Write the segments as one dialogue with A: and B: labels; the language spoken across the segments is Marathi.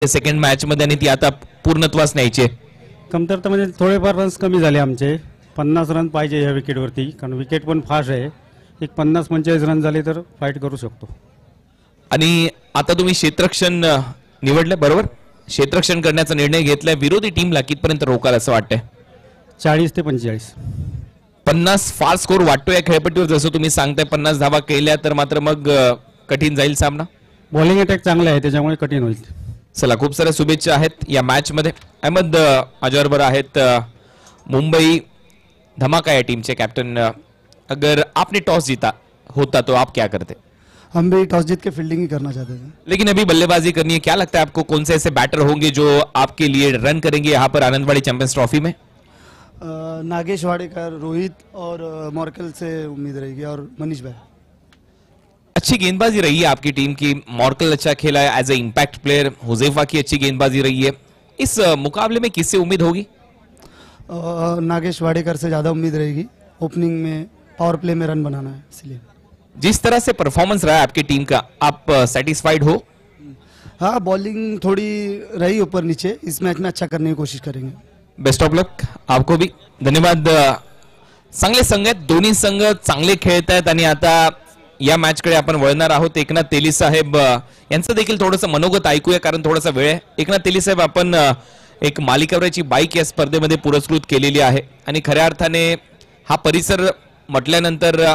A: सेकंड मॅच मध्ये आणि ती आता पूर्णत्वास न्यायची आहे.
B: कमतरता म्हणजे थोडेफार रन्स कमी झाले आमचे. 50 रन पाहिजे या विकेटवरती, कारण विकेट पण फास्ट आहे. एक 50-45 रन झाले तर फाईट करू शकतो.
A: आणि आता तुम्ही क्षेत्ररक्षण निवडले बरोबर. क्षेत्ररक्षण करण्याचा निर्णय घेतलाय. विरोधी टीमला कितपर्यंत रोकाल असं वाटतंय?
B: 40 ते 45.
A: 50 फार स्कोर वाटतो या खेळपट्टीवर. जसं तुम्ही सांगताय 50 धावा केल्या तर मात्र मग कठीण जाईल सामना.
B: बॉलिंग अटॅक चांगला आहे, त्याच्यामुळे कठीण होईल.
A: चला, खूप साऱ्या शुभेच्छा आहेत या मॅच मध्ये. अहमद माझ्याबरोबर आहेत मुंबई धमाका या टीम के कैप्टन. अगर आपने टॉस जीता होता तो आप क्या करते?
C: हम भी टॉस जीत के फील्डिंग ही करना चाहते थे,
A: लेकिन अभी बल्लेबाजी करनी है. क्या लगता है आपको कौन से ऐसे बैटर होंगे जो आपके लिए रन करेंगे यहाँ पर आनंदवाड़ी चैंपियंस ट्रॉफी में?
C: नागेश वाडेकर, रोहित और मॉर्कल से उम्मीद रहेगी, और मनीष भाई.
A: अच्छी गेंदबाजी रही है आपकी टीम की. मॉर्कल अच्छा खेला है as a impact player. Huzaifa की अच्छी गेंदबाजी रही है. इस मुकाबले में किससे उम्मीद होगी?
C: नागेश वाडेकर से ज़्यादा उम्मीद रहेगी. ओपनिंग में पावर प्ले में रन बनाना है, इसलिए.
A: जिस तरह से परफॉर्मेंस रहा है आपकी टीम का, आप सेटिस्फाइड हो?
C: हाँ, बॉलिंग थोड़ी रही ऊपर नीचे. इस मैच में अच्छा करने की कोशिश करेंगे.
A: बेस्ट ऑफ लक आपको भी. धन्यवाद. चांगले संघ आहेत, दोन्ही संघ चांगले खेळत आहेत. आणि आता या मॅच कडे आपण वळणार आहोत. एकनाथ तेली साहेब यांचं देखील थोडंसं मनोगत ऐकूया, कारण थोडासा वेळ आहे. एकनाथ तेली साहेब, आपण एक मालिकावरची बाईक या स्पर्धेमध्ये पुरस्कृत केलेली आहे आणि खऱ्या अर्थाने हा परिसर म्हटल्यानंतर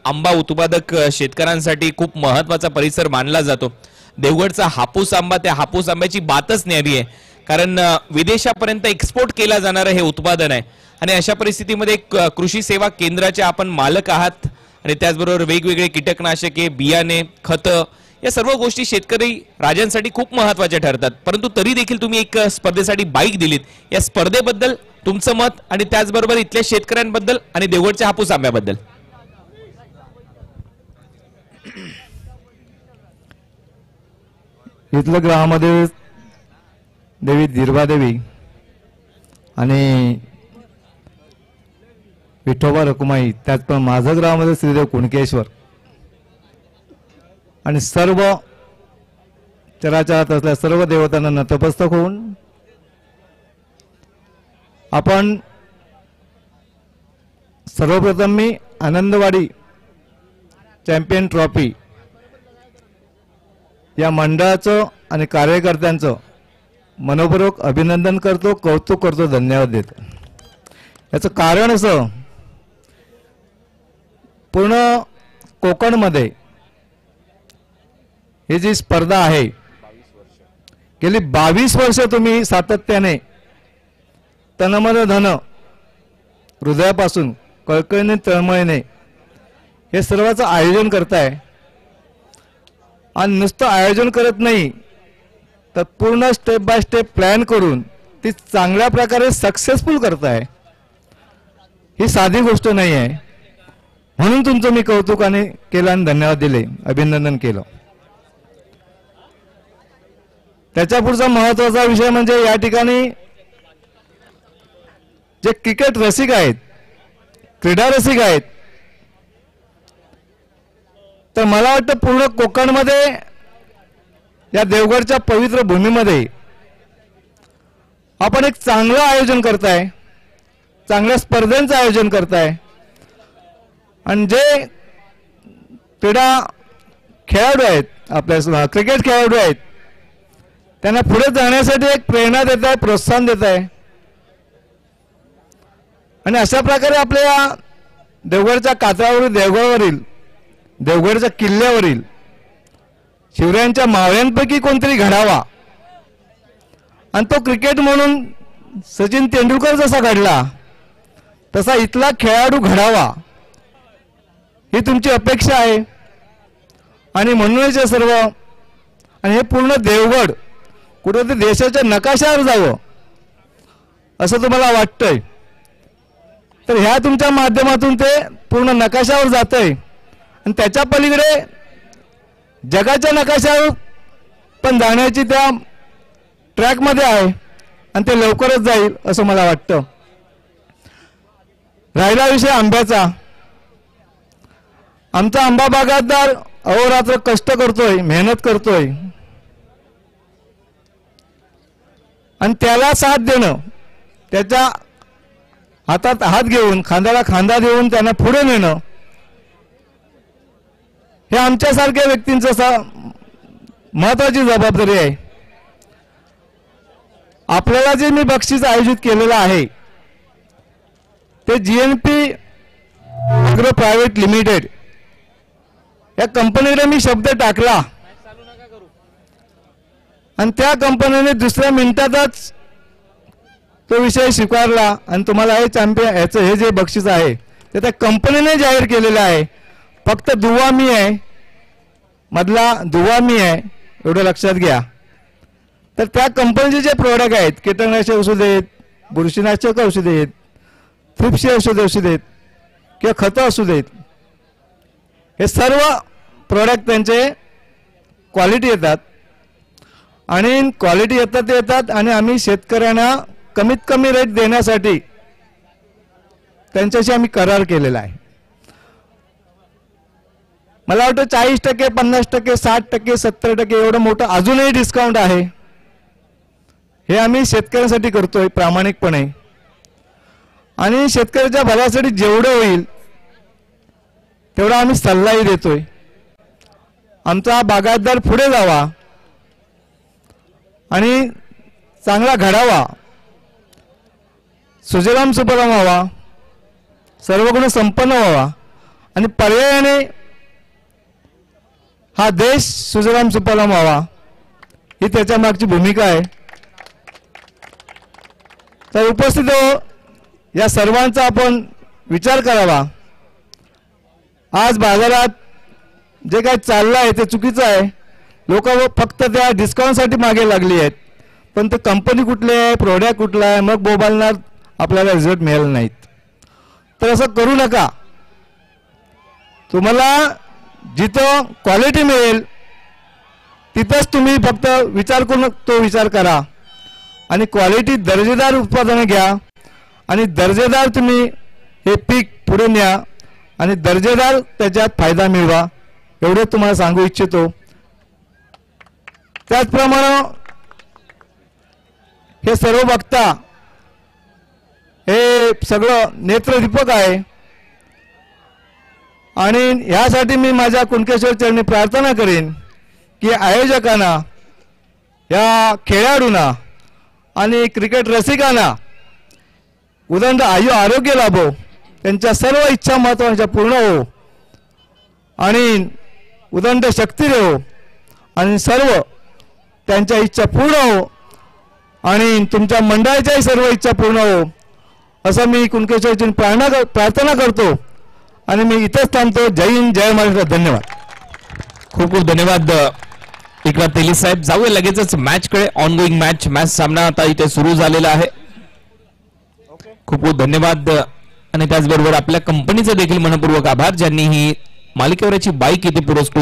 A: आंबा उत्पादक शेतकऱ्यांसाठी खूप महत्त्वाचा परिसर मानला जातो. देवगडचा हापूस आंबा, त्या हापूस आंब्याची बातच न्यारी आहे, कारण विदेशापर्यंत एक्सपोर्ट केला जाणारं हे उत्पादन आहे. आणि अशा परिस्थितीमध्ये कृषी सेवा केंद्राचे आपण मालक आहात आणि त्याचबरोबर वेगवेगळे कीटकनाशके, बियाणे, खतं या सर्व गोष्टी शेतकरी राजांसाठी खूप महत्त्वाच्या ठरतात. परंतु तरी देखील तुम्ही एक स्पर्धेसाठी बाईक दिलीत. या स्पर्धेबद्दल तुमचं मत आणि त्याचबरोबर इथल्या शेतकऱ्यांबद्दल आणि देवगडच्या हापूस आंब्याबद्दल.
D: इथल्या ग्रामामध्ये देवी दिरबादेवी आणि विठोबा रकुमाई, त्याचप्रमाणे माझं गावामध्ये श्रीदेव कुणकेश्वर आणि सर्व चराचरात असलेल्या सर्व देवतांना नतमस्तक होऊन आपण सर्वप्रथम मी आनंदवाडी चॅम्पियन ट्रॉफी या मंडळाचं आणि कार्यकर्त्यांचं मनोपूर्वक अभिनंदन करतो, कौतुक करतो, धन्यवाद देतो. याचं कारण असं, पूर्ण कोकणमध्ये ही जी स्पर्धा आहे, गेली 22 वर्ष तुम्ही सातत्याने तनमन धन हृदयापासून कळकळीने तळमळीने हे सर्वांचं आयोजन करताय. आणि नुसतं आयोजन करत नाही तर पूर्ण स्टेप बाय स्टेप प्लॅन करून ती चांगल्या प्रकारे सक्सेसफुल करताय. ही साधी गोष्ट नाही आहे. म्हणून तुमचं मी कौतुकाने केलं आणि धन्यवाद दिले, अभिनंदन केलं. त्याच्या पुढचा महत्त्वाचा विषय म्हणजे या ठिकाणी जे क्रिकेट रसिक आहेत, क्रीडा रसिक आहेत, तर मला वाटतं पूर्ण कोकणमध्ये या देवगडच्या पवित्र भूमीमध्ये आपण एक चांगलं आयोजन करताय, चांगल्या स्पर्धेंचं आयोजन करताय. आणि जे क्रीडा खेळाडू आहेत, आपल्या क्रिकेट खेळाडू आहेत, त्यांना पुढे जाण्यासाठी एक प्रेरणा देत आहे, प्रोत्साहन देत आहे. आणि अशा प्रकारे आपल्या देवगडच्या कातळावरील, देवगडच्या किल्ल्यावरील शिवरायांच्या मावळ्यांपैकी कोणतरी घडावा. आणि तो क्रिकेट म्हणून सचिन तेंडुलकर जसा घडला तसा इथला खेळाडू घडावा, ही तुमची अपेक्षा आहे. आणि म्हणूनच हे सर्व, आणि हे पूर्ण देवगड कुठेतरी देशाच्या नकाशावर जावं असं तुम्हाला वाटतंय, तर ह्या तुमच्या माध्यमातून ते पूर्ण नकाशावर जातंय. आणि त्याच्या पलीकडे जगाच्या नकाशावर पण जाण्याची त्या ट्रॅकमध्ये आहे आणि ते लवकरच जाईल असं मला वाटतं. राहिला विषय आंब्याचा. आमचा आंबा बागायतदार अहोरात्र कष्ट करतोय, मेहनत करतोय. आणि त्याला साथ देणं, त्याच्या हातात हात घेऊन खांद्याला खांदा देऊन त्यांना पुढे नेणं, हे आमच्यासारख्या व्यक्तींचं महत्वाची जबाबदारी आहे. आपल्याला जे मी बक्षीस आयोजित केलेलं आहे ते GNP ॲग्रो प्रायव्हेट लिमिटेड या कंपनीला मी शब्द टाकला आणि त्या कंपनीने दुसऱ्या मिनिटातच तो विषय स्वीकारला आणि तुम्हाला हे चॅम्पियन याचं हे जे बक्षीस आहे ते त्या कंपनीने जाहीर केलेलं आहे. फक्त दुवा मी आहे, मधला दुवा मी आहे, एवढं लक्षात घ्या. तर त्या कंपनीचे जे प्रोडक्ट आहेत, कीटकनाशक औषध आहेत, बुरशीनाशक औषध आहेत, थ्रिप्सची औषध आहेत किंवा खतं असू देत, हे सर्व प्रोडक्ट त्यांचे क्वालिटी येतात आणि क्वालिटी येतात आणि आम्ही शेतकऱ्यांना कमीत कमी रेट देण्यासाठी त्यांच्याशी आम्ही करार केलेला आहे. मला वाटतं 40%, 50%, 60%, 70% एवढं मोठं अजूनही डिस्काउंट आहे. हे आम्ही शेतकऱ्यांसाठी करतोय प्रामाणिकपणे आणि शेतकऱ्याच्या भल्यासाठी जेवढं होईल तेवढा आम्ही सल्लाही देतोय. आमचा बागायतदार पुढे जावा आणि चांगला घडावा, सुजलाम सुफलाम व्हावा, सर्वगुण संपन्न व्हावा आणि पर्यायाने हा देश सुजलाम सुफलाम व्हावा, ही त्याच्या मागची भूमिका आहे. तर उपस्थित या सर्वांचा आपण विचार करावा. आज बाजारात जे काही चाललं आहे ते चुकीचं आहे. लोक फक्त त्या डिस्काउंटसाठी मागे लागली आहेत, पण ते कंपनी कुठली आहे, प्रोडक्ट कुठला आहे, मग बोबालणार आपल्याला रिझल्ट मिळाला नाहीत. तर असं करू नका. तुम्हाला जिथं क्वालिटी मिळेल तिथंच तुम्ही फक्त विचार करून तो विचार करा आणि क्वालिटी दर्जेदार उत्पादने घ्या आणि दर्जेदार तुम्ही हे पीक पुढे न्या आणि दर्जेदार त्याच्यात फायदा मिळवा, एवढे तुम्हाला सांगू इच्छितो. त्याचप्रमाणे हे सर्व बघता हे सगळं नेत्रदीपक आहे आणि यासाठी मी माझ्या कुणकेश्वर चरणी प्रार्थना करेन की आयोजकांना, या खेळाडूंना आणि क्रिकेट रसिकांना उदंड आरोग्य लाभो, त्यांच्या सर्व इच्छा महत्त्वाच्या पूर्ण हो आणि उदंड शक्ती देवो आणि सर्व त्यांच्या इच्छा पूर्ण हो आणि तुमच्या मंडळाच्याही सर्व इच्छा पूर्ण हो, असं मी कुणकेश्वरची प्रार्थना करतो आणि मी इथेच थांबतो. जय हिंद, जय महाराष्ट्र. धन्यवाद.
A: खूप खूप धन्यवाद एकनाथ तेली साहेब. जाऊया लगेचच मॅचकडे. ऑनगोईंग मॅच सामना आता इथे सुरू झालेला आहे. खूप खूप धन्यवाद आणि त्याचबरोबर आपल्या कंपनीचे देखील मनपूर्वक आभार, ज्यांनी ही मालिकेवरची बाईक इथे पुरस्कृत